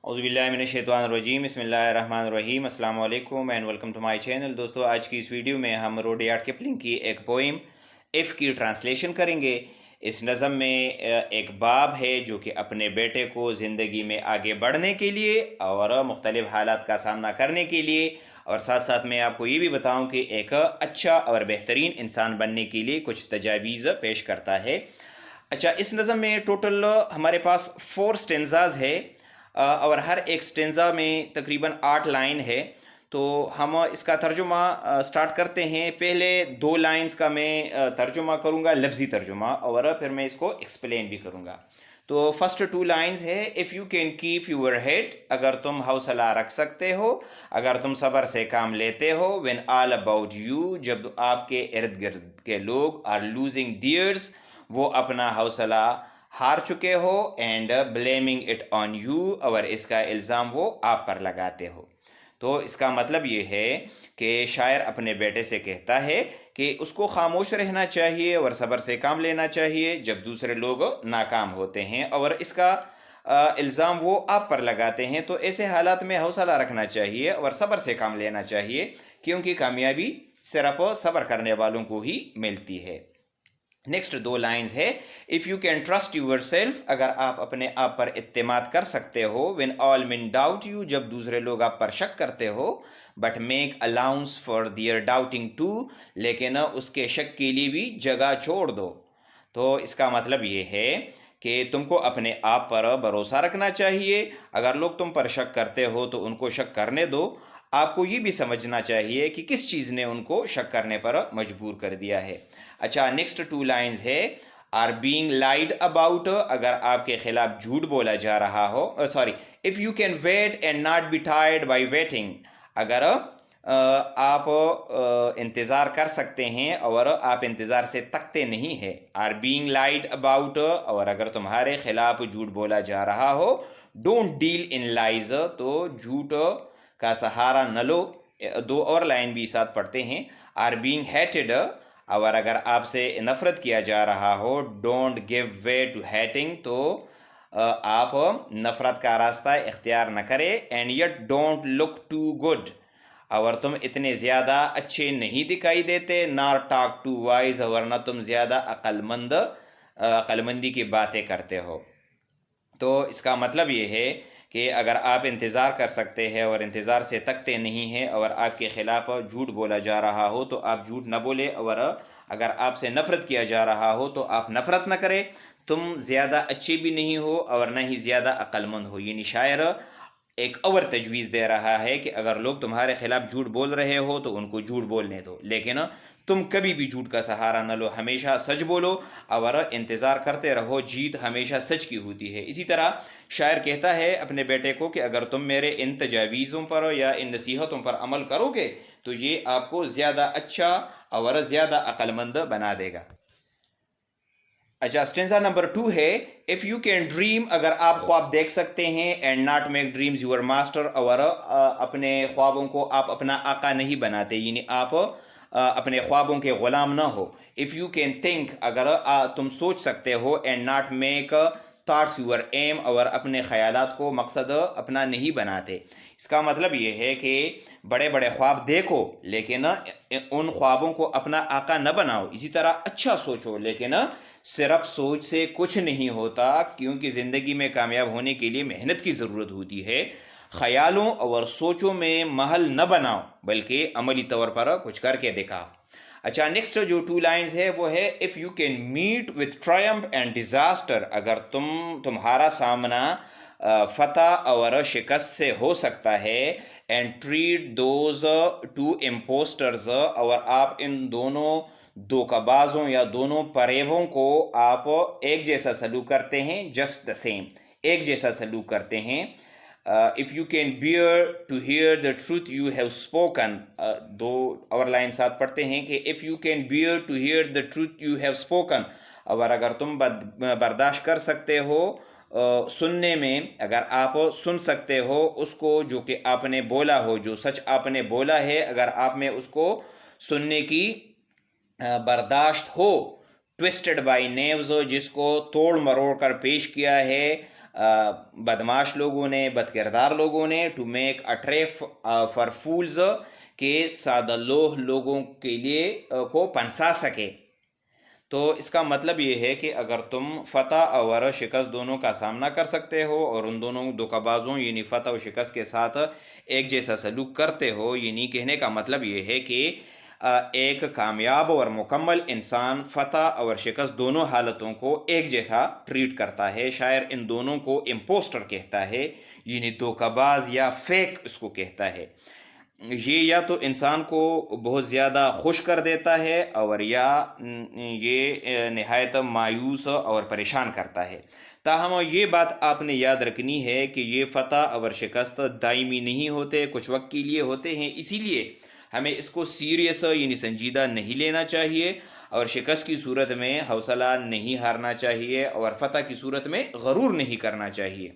اعوذ باللہ من الشیطان الرجیم، بسم اللہ الرحمن الرحیم۔ السلام علیکم and welcome to my channel. دوستو، آج کی اس ویڈیو میں ہم روڈیارڈ کپلنگ کی ایک پوئم ایف کی ٹرانسلیشن کریں گے۔ اس نظم میں ایک باپ ہے جو کہ اپنے بیٹے کو زندگی میں آگے بڑھنے کے لیے اور مختلف حالات کا سامنا کرنے کے لیے، اور ساتھ ساتھ میں آپ کو یہ بھی بتاؤں کہ ایک اچھا اور بہترین انسان بننے کے لیے کچھ تجاویز پیش کرتا ہے۔ اچھا، اس نظم میں ٹوٹل ہمارے پاس 4 سٹینزاز ہے اور ہر ایک سٹینزا میں تقریباً 8 لائن ہے۔ تو ہم اس کا ترجمہ سٹارٹ کرتے ہیں۔ پہلے 2 لائنز کا میں ترجمہ کروں گا، لفظی ترجمہ، اور پھر میں اس کو ایکسپلین بھی کروں گا۔ تو فرسٹ 2 لائنز ہے: if you can keep your head, اگر تم حوصلہ رکھ سکتے ہو، اگر تم صبر سے کام لیتے ہو، وین آل اباؤٹ یو، جب آپ کے ارد گرد کے لوگ آر لوزنگ دیئرس، وہ اپنا حوصلہ ہار چکے ہو، and blaming it on you, اور اس کا الزام وہ آپ پر لگاتے ہو۔ تو اس کا مطلب یہ ہے کہ شاعر اپنے بیٹے سے کہتا ہے کہ اس کو خاموش رہنا چاہیے اور صبر سے کام لینا چاہیے جب دوسرے لوگ ناکام ہوتے ہیں، اور اس کا الزام وہ آپ پر لگاتے ہیں۔ تو ایسے حالات میں حوصلہ رکھنا چاہیے اور صبر سے کام لینا چاہیے، کیونکہ کامیابی صرف صبر کرنے والوں کو ہی ملتی ہے۔ نیکسٹ 2 لائنز ہے: if you can trust yourself, اگر آپ اپنے آپ پر اعتماد کر سکتے ہو، when all men doubt you, جب دوسرے لوگ آپ پر شک کرتے ہو، but make allowance for their doubting too, لیکن اس کے شک کے لیے بھی جگہ چھوڑ دو۔ تو اس کا مطلب یہ ہے کہ تم کو اپنے آپ پر بھروسہ رکھنا چاہیے۔ اگر لوگ تم پر شک کرتے ہو تو ان کو شک کرنے دو۔ آپ کو یہ بھی سمجھنا چاہیے کہ کس چیز نے ان کو شک کرنے پر مجبور کر دیا ہے۔ اچھا، نیکسٹ 2 لائنز ہے: آر بینگ لائڈ اباؤٹ، اگر آپ کے خلاف جھوٹ بولا جا رہا ہو، if you can wait and not be tired by waiting, اگر آپ انتظار کر سکتے ہیں اور آپ انتظار سے تکتے نہیں ہیں۔ آر بینگ لائڈ اباؤٹ، اور اگر تمہارے خلاف جھوٹ بولا جا رہا ہو، ڈونٹ ڈیل ان لائز، تو جھوٹ کا سہارا نہ لو۔ 2 اور لائن بھی ساتھ پڑھتے ہیں: آر بینگ ہیٹڈ، اور اگر آپ سے نفرت کیا جا رہا ہو، don't give way to hating, تو آپ نفرت کا راستہ اختیار نہ کرے۔ And yet don't look too good, اور تم اتنے زیادہ اچھے نہیں دکھائی دیتے۔ نار ٹاک ٹو وائز، اور نہ تم زیادہ عقل مندی کی باتیں کرتے ہو۔ تو اس کا مطلب یہ ہے کہ اگر آپ انتظار کر سکتے ہیں اور انتظار سے تکتے نہیں ہیں، اور آپ کے خلاف جھوٹ بولا جا رہا ہو تو آپ جھوٹ نہ بولے، اور اگر آپ سے نفرت کیا جا رہا ہو تو آپ نفرت نہ کرے۔ تم زیادہ اچھے بھی نہیں ہو اور نہ ہی زیادہ عقل مند ہو۔ یعنی شاعر ایک اور تجویز دے رہا ہے کہ اگر لوگ تمہارے خلاف جھوٹ بول رہے ہو تو ان کو جھوٹ بولنے دو، لیکن تم کبھی بھی جھوٹ کا سہارا نہ لو، ہمیشہ سچ بولو اور انتظار کرتے رہو۔ جیت ہمیشہ سچ کی ہوتی ہے۔ اسی طرح شاعر کہتا ہے اپنے بیٹے کو کہ اگر تم میرے ان تجاویزوں پر یا ان نصیحتوں پر عمل کرو گے تو یہ آپ کو زیادہ اچھا اور زیادہ عقل مند بنا دے گا۔ اچھا، اسٹینزا نمبر 2 ہے: اف یو کین ڈریم، اگر آپ خواب دیکھ سکتے ہیں، and not make dreams your master, اور اپنے خوابوں کو آپ اپنا آقا نہیں بناتے، یعنی آپ اپنے خوابوں کے غلام نہ ہو۔ اف یو کین تھنک، اگر تم سوچ سکتے ہو، and not make thoughts your aim, اور اپنے خیالات کو مقصد اپنا نہیں بناتے۔ اس کا مطلب یہ ہے کہ بڑے بڑے خواب دیکھو لیکن ان خوابوں کو اپنا آقا نہ بناؤ۔ اسی طرح اچھا سوچو، لیکن صرف سوچ سے کچھ نہیں ہوتا، کیونکہ زندگی میں کامیاب ہونے کے لیے محنت کی ضرورت ہوتی ہے۔ خیالوں اور سوچوں میں محل نہ بناؤ، بلکہ عملی طور پر کچھ کر کے دکھاؤ۔ اچھا، نیکسٹ جو 2 لائنز ہے وہ ہے: if you can meet with triumph and disaster, اگر تمہارا سامنا فتح اور شکست سے ہو سکتا ہے، اینڈ ٹریٹ دوز 2 امپوسٹرز، اور آپ ان دونوں دھوکہ بازوں یا دونوں فریبوں کو آپ ایک جیسا سلوک کرتے ہیں، جسٹ دا سیم، ایک جیسا سلوک کرتے ہیں۔ if you can bear to hear the truth you have spoken، 2 اور لائن ساتھ پڑھتے ہیں کہ if you can bear to hear the truth you have spoken، اور اگر تم برداشت کر سکتے ہو سننے میں، اگر آپ سن سکتے ہو اس کو جو کہ آپ نے بولا ہو، جو سچ آپ نے بولا ہے، اگر آپ میں اس کو سننے کی برداشت ہو۔ ٹوسٹڈ بائی نیوز، جس کو توڑ مروڑ کر پیش کیا ہے بدماش لوگوں نے، بد کردار لوگوں نے، to make a trap for fools, کہ سادہ لوہ لوگوں کے لیے کو پنسا سکے. تو اس کا مطلب یہ ہے کہ اگر تم فتح اور شکست دونوں کا سامنا کر سکتے ہو اور ان دونوں دھوکہ بازوں یعنی فتح و شکست کے ساتھ ایک جیسا سلوک کرتے ہو، یعنی کہنے کا مطلب یہ ہے کہ ایک کامیاب اور مکمل انسان فتح اور شکست دونوں حالتوں کو ایک جیسا ٹریٹ کرتا ہے. شاعر ان دونوں کو امپوسٹر کہتا ہے، یعنی دھوکہ باز یا فیک اس کو کہتا ہے. یہ یا تو انسان کو بہت زیادہ خوش کر دیتا ہے اور یا یہ نہایت مایوس اور پریشان کرتا ہے. تاہم یہ بات آپ نے یاد رکھنی ہے کہ یہ فتح اور شکست دائمی نہیں ہوتے، کچھ وقت کے لیے ہوتے ہیں. اسی لیے ہمیں اس کو سیریس یعنی سنجیدہ نہیں لینا چاہیے، اور شکست کی صورت میں حوصلہ نہیں ہارنا چاہیے، اور فتح کی صورت میں غرور نہیں کرنا چاہیے.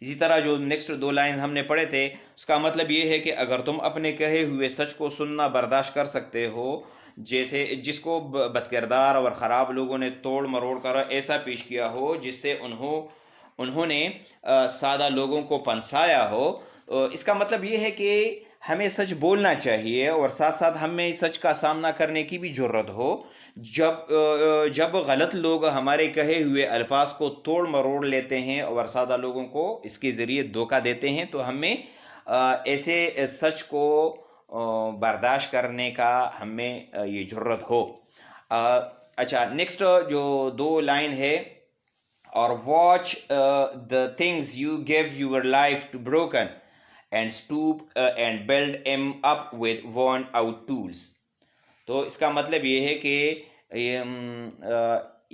اسی طرح جو نیکسٹ 2 لائن ہم نے پڑھے تھے، اس کا مطلب یہ ہے کہ اگر تم اپنے کہے ہوئے سچ کو سننا برداشت کر سکتے ہو، جیسے جس کو بد کردار اور خراب لوگوں نے توڑ مروڑ کر ایسا پیش کیا ہو جس سے انہوں نے سادہ لوگوں کو پنسایا ہو، اس کا مطلب یہ ہے کہ ہمیں سچ بولنا چاہیے اور ساتھ ساتھ ہمیں سچ کا سامنا کرنے کی بھی جرت ہو. جب غلط لوگ ہمارے کہے ہوئے الفاظ کو توڑ مروڑ لیتے ہیں اور سادہ لوگوں کو اس کے ذریعے دھوکہ دیتے ہیں، تو ہمیں ایسے سچ کو برداشت کرنے کا ہمیں یہ جرت ہو. اچھا، نیکسٹ جو 2 لائن ہے، اور watch the things you give your life to broken and stoop and build them up with worn out tools. تو اس کا مطلب یہ ہے کہ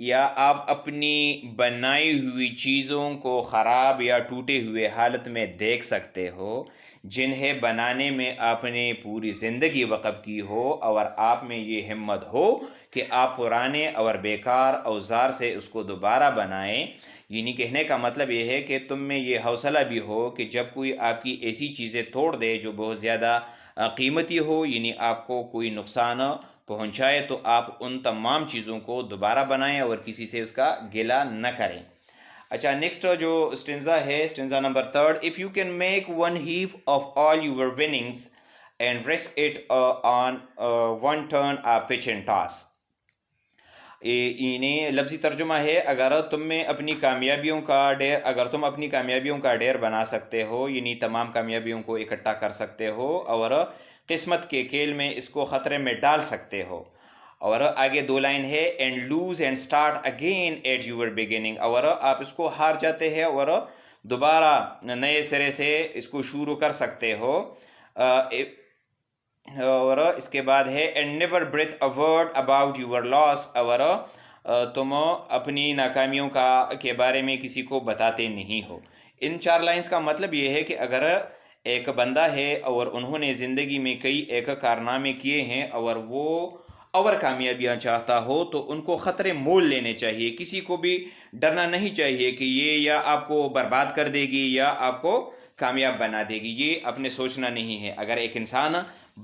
یا آپ اپنی بنائی ہوئی چیزوں کو خراب یا ٹوٹے ہوئے حالت میں دیکھ سکتے ہو، جنہیں بنانے میں آپ نے پوری زندگی وقف کی ہو، اور آپ میں یہ ہمت ہو کہ آپ پرانے اور بیکار اوزار سے اس کو دوبارہ بنائیں. یعنی کہنے کا مطلب یہ ہے کہ تم میں یہ حوصلہ بھی ہو کہ جب کوئی آپ کی ایسی چیزیں توڑ دے جو بہت زیادہ قیمتی ہو، یعنی آپ کو کوئی نقصان پہنچائے، تو آپ ان تمام چیزوں کو دوبارہ بنائیں اور کسی سے اس کا گلہ نہ کریں. اچھا، نیکسٹ جو اسٹنزا ہے، اسٹنزا number 3: if you can make one heap of all your winnings and risk it on one turn a pitch and toss. انہیں لفظی ترجمہ ہے، اگر تم اپنی کامیابیوں کا ڈھیر بنا سکتے ہو، یعنی تمام کامیابیوں کو اکٹھا کر سکتے ہو اور قسمت کے کھیل میں اس کو خطرے میں ڈال سکتے ہو. اور آگے 2 لائن ہے، and lose and start again at your beginning, اور آپ اس کو ہار جاتے ہیں اور دوبارہ نئے سرے سے اس کو شروع کر سکتے ہو. اور اس کے بعد ہے، and never breathe a word about your loss, اور تم اپنی ناکامیوں کے بارے میں کسی کو بتاتے نہیں ہو. ان 4 لائنز کا مطلب یہ ہے کہ اگر ایک بندہ ہے اور انہوں نے زندگی میں کئی ایک کارنامے کیے ہیں اور وہ اور کامیابیاں چاہتا ہو، تو ان کو خطرے مول لینے چاہیے. کسی کو بھی ڈرنا نہیں چاہیے کہ یہ یا آپ کو برباد کر دے گی یا آپ کو کامیاب بنا دے گی. یہ اپنے سوچنا نہیں ہے. اگر ایک انسان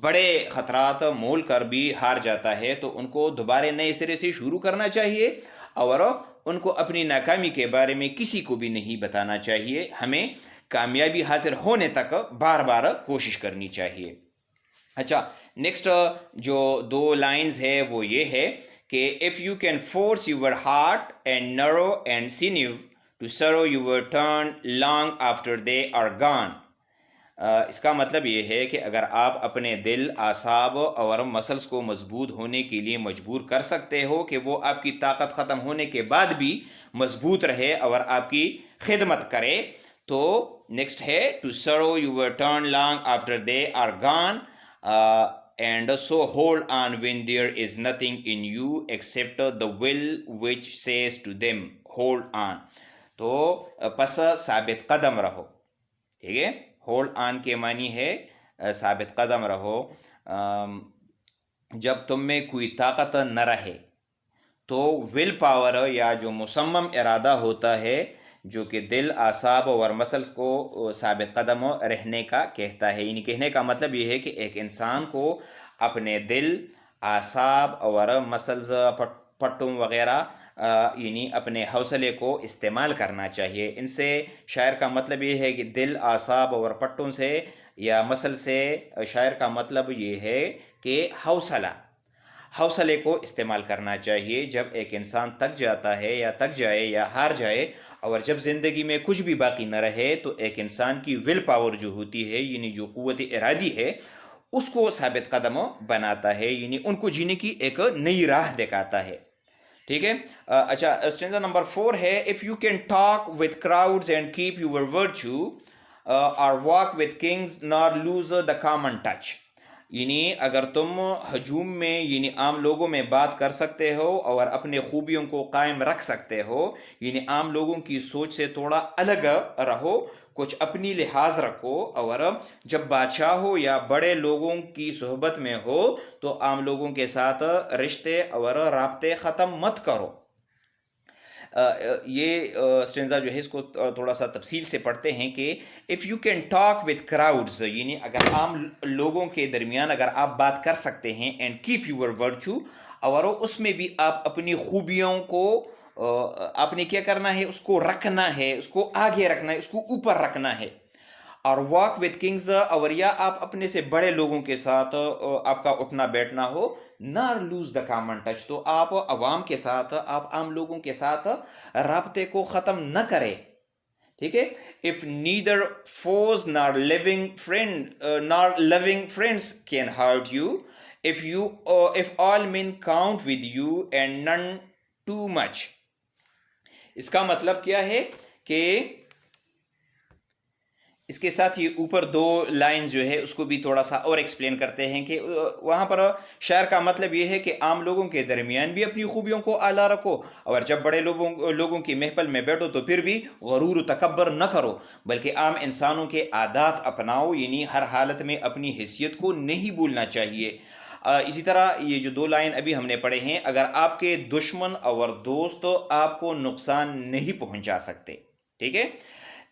بڑے خطرات مول کر بھی ہار جاتا ہے تو ان کو دوبارہ نئے سرے سے شروع کرنا چاہیے اور ان کو اپنی ناکامی کے بارے میں کسی کو بھی نہیں بتانا چاہیے. ہمیں کامیابی حاصل ہونے تک بار بار کوشش کرنی چاہیے. اچھا، نیکسٹ جو 2 لائنز ہے وہ یہ ہے کہ if you can force your heart and narrow and sinew to sorrow your turn long after they are gone. اس کا مطلب یہ ہے کہ اگر آپ اپنے دل، اعصاب اور مسلز کو مضبوط ہونے کے لیے مجبور کر سکتے ہو کہ وہ آپ کی طاقت ختم ہونے کے بعد بھی مضبوط رہے اور آپ کی خدمت کرے، تو نیکسٹ ہے to serve your turn long after they are gone and so hold on when there is nothing in you except the will which says to them hold on. تو پس ثابت قدم رہو. ٹھیک ہے، ہولڈ آن کے معنی ہے ثابت قدم رہو. جب تم میں کوئی طاقت نہ رہے تو ول پاور یا جو مصمم ارادہ ہوتا ہے جو کہ دل، اعصاب اور مسلز کو ثابت قدم رہنے کا کہتا ہے. یعنی کہنے کا مطلب یہ ہے کہ ایک انسان کو اپنے دل، اعصاب اور مسلز، پٹوں وغیرہ یعنی اپنے حوصلے کو استعمال کرنا چاہیے. ان سے شاعر کا مطلب یہ ہے کہ دل، اعصاب اور پٹوں سے یا مسل سے شاعر کا مطلب یہ ہے کہ حوصلے کو استعمال کرنا چاہیے. جب ایک انسان تک جاتا ہے یا تک جائے یا ہار جائے اور جب زندگی میں کچھ بھی باقی نہ رہے تو ایک انسان کی ول پاور جو ہوتی ہے، یعنی جو قوت ارادی ہے، اس کو ثابت قدم بناتا ہے، یعنی ان کو جینے کی ایک نئی راہ دکھاتا ہے. ٹھیک ہے. اچھا، اسٹینزا نمبر 4 ہے if you can talk with crowds and keep your virtue or walk with kings nor lose the common touch. یعنی اگر تم ہجوم میں یعنی عام لوگوں میں بات کر سکتے ہو اور اپنے خوبیوں کو قائم رکھ سکتے ہو، یعنی عام لوگوں کی سوچ سے تھوڑا الگ رہو، کچھ اپنی لحاظ رکھو، اور جب بادشاہ ہو یا بڑے لوگوں کی صحبت میں ہو تو عام لوگوں کے ساتھ رشتے اور رابطے ختم مت کرو. یہ اسٹینزا جو ہے اس کو تھوڑا سا تفصیل سے پڑھتے ہیں کہ if you can talk with crowds, یعنی اگر عام لوگوں کے درمیان اگر آپ بات کر سکتے ہیں، اینڈ کیپ یور ورچو، اور اس میں بھی آپ اپنی خوبیوں کو آپ نے کیا کرنا ہے، اس کو رکھنا ہے، اس کو آگے رکھنا ہے، اس کو اوپر رکھنا ہے. اور واک وتھ کنگز، اور یا آپ اپنے سے بڑے لوگوں کے ساتھ آپ کا اٹھنا بیٹھنا ہو، نار لوز دا کامن ٹچ، تو آپ عوام کے ساتھ، آپ عام لوگوں کے ساتھ رابطے کو ختم نہ کرے. ٹھیک ہے. If neither foes nor loving friends can hurt you, if all men count with you and none too much. اس کا مطلب کیا ہے کہ اس کے ساتھ یہ اوپر 2 لائنز جو ہے اس کو بھی تھوڑا سا اور ایکسپلین کرتے ہیں کہ وہاں پر شاعر کا مطلب یہ ہے کہ عام لوگوں کے درمیان بھی اپنی خوبیوں کو اعلیٰ رکھو، اور جب بڑے لوگوں کی محفل میں بیٹھو تو پھر بھی غرور و تکبر نہ کرو، بلکہ عام انسانوں کے عادات اپناؤ، یعنی ہر حالت میں اپنی حیثیت کو نہیں بھولنا چاہیے. اسی طرح یہ جو 2 لائن ابھی ہم نے پڑھے ہیں، اگر آپ کے دشمن اور دوست آپ کو نقصان نہیں پہنچا سکتے. ٹھیک ہے.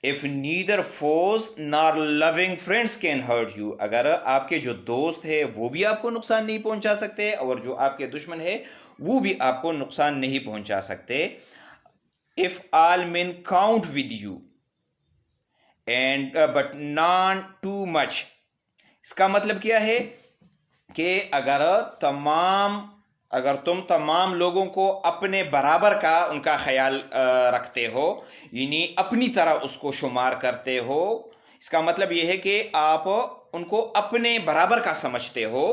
if neither foes nor loving friends can hurt you، اگر آپ کے جو دوست ہے وہ بھی آپ کو نقصان نہیں پہنچا سکتے اور جو آپ کے دشمن ہے وہ بھی آپ کو نقصان نہیں پہنچا سکتے. if all men count with you and but not too much، اس کا مطلب کیا ہے کہ اگر تم تمام لوگوں کو اپنے برابر کا ان کا خیال رکھتے ہو، یعنی اپنی طرح اس کو شمار کرتے ہو، اس کا مطلب یہ ہے کہ آپ ان کو اپنے برابر کا سمجھتے ہو،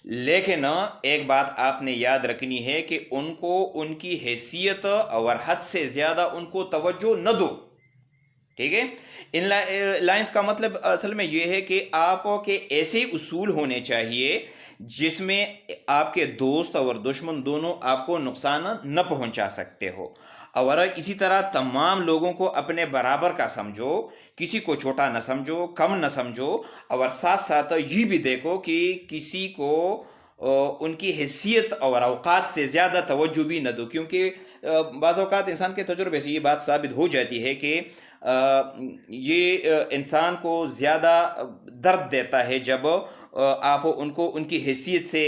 لیکن ایک بات آپ نے یاد رکھنی ہے کہ ان کو ان کی حیثیت اور حد سے زیادہ ان کو توجہ نہ دو. ٹھیک ہے. ان لائنز کا مطلب اصل میں یہ ہے کہ آپ کے ایسے اصول ہونے چاہیے جس میں آپ کے دوست اور دشمن دونوں آپ کو نقصان نہ پہنچا سکتے ہو، اور اسی طرح تمام لوگوں کو اپنے برابر کا سمجھو، کسی کو چھوٹا نہ سمجھو، کم نہ سمجھو، اور ساتھ ساتھ یہ بھی دیکھو کہ کسی کو ان کی حیثیت اور اوقات سے زیادہ توجہ بھی نہ دو، کیونکہ بعض اوقات انسان کے تجربے سے یہ بات ثابت ہو جاتی ہے کہ یہ انسان کو زیادہ درد دیتا ہے جب آپ ان کو ان کی حیثیت سے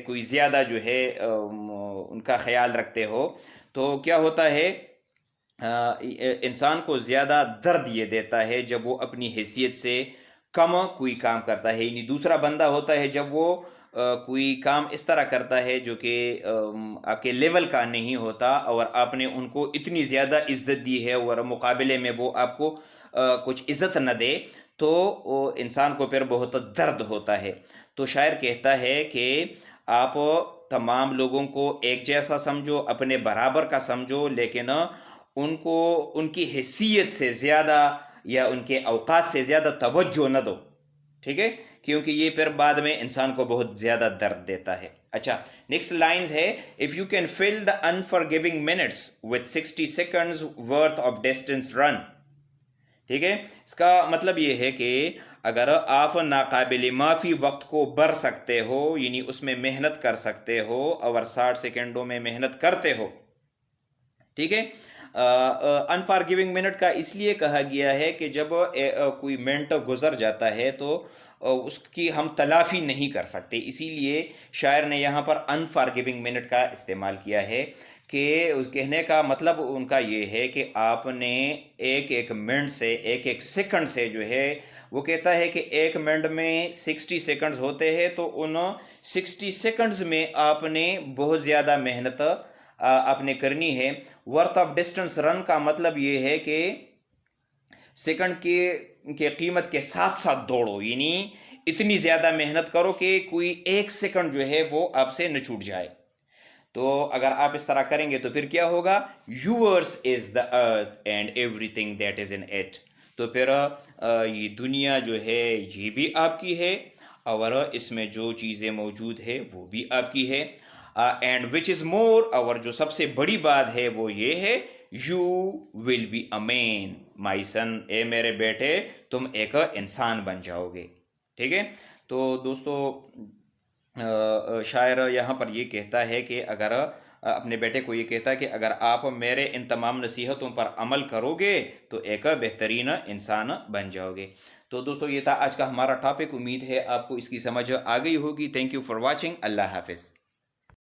کوئی زیادہ جو ہے ان کا خیال رکھتے ہو. تو کیا ہوتا ہے، انسان کو زیادہ درد یہ دیتا ہے جب وہ اپنی حیثیت سے کم کوئی کام کرتا ہے. یعنی دوسرا بندہ ہوتا ہے جب وہ کوئی کام اس طرح کرتا ہے جو کہ آپ کے لیول کا نہیں ہوتا، اور آپ نے ان کو اتنی زیادہ عزت دی ہے اور مقابلے میں وہ آپ کو کچھ عزت نہ دے، تو انسان کو پھر بہت درد ہوتا ہے. تو شاعر کہتا ہے کہ آپ تمام لوگوں کو ایک جیسا سمجھو، اپنے برابر کا سمجھو، لیکن ان کو ان کی حیثیت سے زیادہ یا ان کے اوقات سے زیادہ توجہ نہ دو. ٹھیک ہے، کیونکہ یہ پھر بعد میں انسان کو بہت زیادہ درد دیتا ہے. اچھا، نیکسٹ لائنز ہے if you can fill the unforgiving minutes with 60 seconds worth of distance run. ٹھیک ہے. اس کا مطلب یہ ہے کہ اگر آپ ناقابل معافی وقت کو بھر سکتے ہو، یعنی اس میں محنت کر سکتے ہو اور 60 سیکنڈوں میں محنت کرتے ہو. ٹھیک ہے. انفارگیونگ منٹ کا اس لیے کہا گیا ہے کہ جب کوئی منٹ گزر جاتا ہے تو اس کی ہم تلافی نہیں کر سکتے، اسی لیے شاعر نے یہاں پر انفارگیونگ منٹ کا استعمال کیا ہے کہ اس کہنے کا مطلب ان کا یہ ہے کہ آپ نے ایک ایک منٹ سے ایک ایک سیکنڈ سے جو ہے، وہ کہتا ہے کہ ایک منٹ میں 60 سیکنڈز ہوتے ہیں، تو ان 60 سیکنڈز میں آپ نے بہت زیادہ محنت آپ نے کرنی ہے۔ ورتھ آف ڈسٹنس رن کا مطلب یہ ہے کہ سیکنڈ کے قیمت کے ساتھ ساتھ دوڑو، یعنی اتنی زیادہ محنت کرو کہ کوئی ایک سیکنڈ جو ہے وہ آپ سے نہ چھوٹ جائے۔ تو اگر آپ اس طرح کریں گے تو پھر کیا ہوگا؟ Yours is the earth and every thing that is in it, تو پھر یہ دنیا جو ہے یہ بھی آپ کی ہے، اور اس میں جو چیزیں موجود ہے وہ بھی آپ کی ہے۔ اینڈ وچ از مور، اور جو سب سے بڑی بات ہے وہ یہ ہے، یو ول بی اے مین مائی سن، اے میرے بیٹے تم ایک انسان بن جاؤ گے۔ ٹھیک ہے، تو دوستو شاعر یہاں پر یہ کہتا ہے کہ اگر اپنے بیٹے کو یہ کہتا ہے کہ اگر آپ میرے ان تمام نصیحتوں پر عمل کرو گے تو ایک بہترین انسان بن جاؤ گے۔ تو دوستو یہ تھا آج کا ہمارا ٹاپک، امید ہے آپ کو اس کی سمجھ آ گئی ہوگی۔ تھینک یو فار واچنگ، اللہ حافظ۔